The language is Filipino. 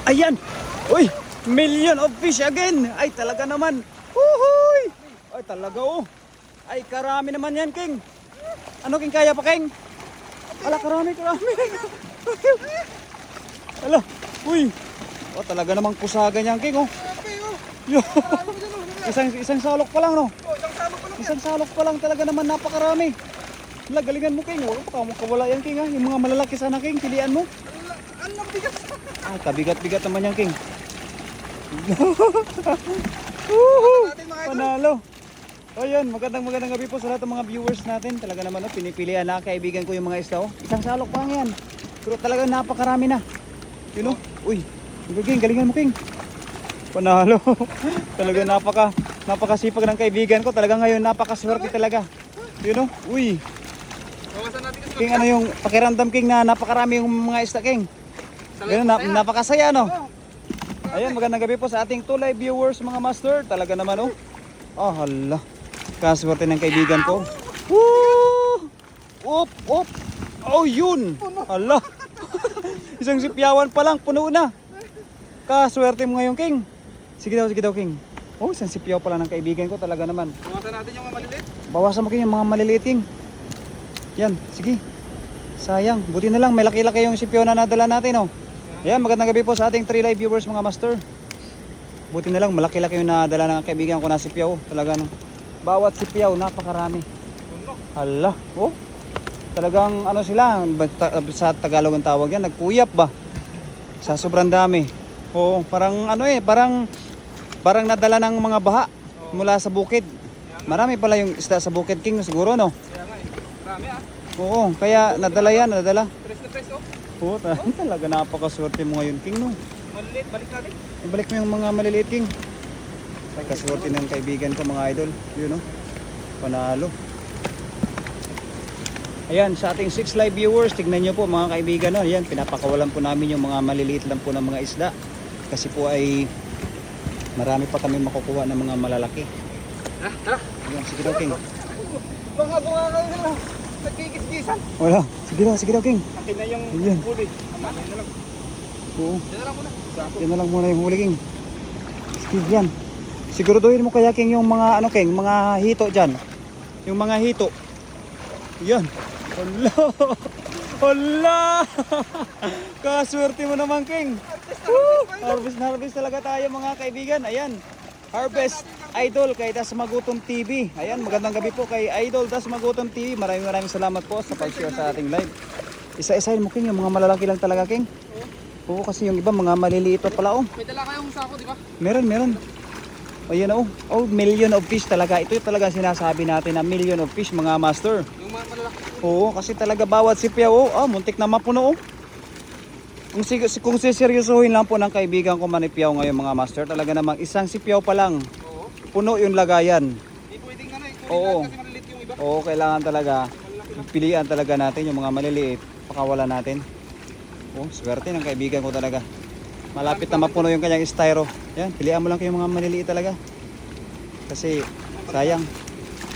Ayan! Uy! Million of fish again! Ay talaga naman! Uhuy! Ay talaga oh! Ay karami naman yan, King! Ano, King, kaya pa, King? Ala, karami! Ala! Uy! Oh, talaga namang kusagan yan, King, oh! Yo. Isang salok pa lang, no? Isang salok pa lang, talaga naman napakarami. Wala, galingan mo, King. Wala pa kawala yan, King, ha? Yung mga malalaki sana, King, pilian mo. Ang bigat. Ah, kabigat-bigat naman yan, King. Panalo. O yun, magandang gabi po sa lahat ng mga viewers natin. Talaga naman, no, pinipilian na kaibigan ko yung mga isda, oh. Isang salok pa lang yan. Pero talaga napakarami na. You know? Uy, King, galingan mo, King. Panalo. Talaga napakasipag ng kaibigan ko. Talaga ngayon napakaswerte talaga. You know? Uy. King, ano yung pakiramdam, King, na napakarami yung mga isda, King? Ganun, napakasaya, no? Ayan, magandang gabi po sa ating tulay viewers, mga master. Talaga naman, oh. Oh, hala. Kaswerte ng kaibigan ko. Woo! Op, op. Oh, yun. Hala. Isang sipyawan pa lang, puno na. Kaswerte mo ngayon, King. Sige daw, King. Oh, isang sipyaw pala ng kaibigan ko, talaga naman. Bawasan natin yung mga maliliit. Bawasan mo, King, yung mga maliliit, King. Yan, sige. Sayang, buti na lang, may laki-laki yung sipyaw na nadala natin, oh. Yan, magandang gabi po sa ating 3 live viewers, mga master. Buti na lang, malaki-laki yung nadala ng kaibigan ko na sipyaw, talaga, no. Bawat sipyaw, napakarami. Hala, oh. Talagang ano sila, sa Tagalog ang tawag yan, nagpuyap ba? Sa sobrang dami. Oo, parang ano parang nadala ng mga baha mula sa bukid. Marami pala yung isda sa bukid, King, siguro, no? Kaya nga eh. Marami ah. Oo, kaya nadala yan. Tres na tres oh. Oo, talaga napakaswerte mo ngayon, King, no? Maliliit, balik natin. Ibalik mo yung mga maliliit, King. Kaswerte ng kaibigan ko, mga idol. Yun, no? Panalo. Ayan, sa ating 6 live viewers, tignan nyo po, mga kaibigan, no? Ayan, pinapakawalan po namin yung mga maliliit lang po ng mga isda. Kasi po ay marami pa kami makukuha ng mga malalaki. Tara. Ayan, sige daw, King. Mga bunga kayo na lang. Nagkikis-kisan. Wala, sige daw, King. Akin na yung Ayan. huli. Akin na lang. Oo, Yan na lang muna. yan na lang muna yung huli, King. Sige, yan. Siguraduhin mo kaya, King, yung mga ano, King, mga hito dyan. Yung mga hito. Yan. Hala. Hala. Kaswerte mo naman, King. Harvest na harvest talaga tayo, mga kaibigan. Ayan. Harvest Idol kay Das Magutom TV. Ayan, magandang gabi po kay Idol Das Magutom TV. Maraming salamat po sa pag-share sa ating live. Isa-isahin mo, King, yung mga malalaki lang talaga, King. Oo, kasi yung iba mga maliliit pa pala, oh. May dala kayong sako, di ba? Meron. Ayan, oh. Oh, million of fish talaga. Ito yung talaga sinasabi natin na million of fish, mga master. Yung mga malalaki. Oo, kasi talaga bawat sipyaw, oh, muntik na mapuno, oh. Kung siseryosohin lang po ng kaibigan ko manipyaw ngayon, mga master, talaga namang isang sipyaw pa lang, Oo. puno yung lagayan. Hindi pwedeng ano eh. Oo. Kasi maliliit yung iba. Oo, kailangan talaga, pilihan talaga natin yung mga maliliit, pakawalan natin. Oh, swerte ng kaibigan ko talaga. Malapit na mapuno yung kanyang styro. Yan, pilihan mo lang kayo mga maliliit talaga. Kasi, sayang.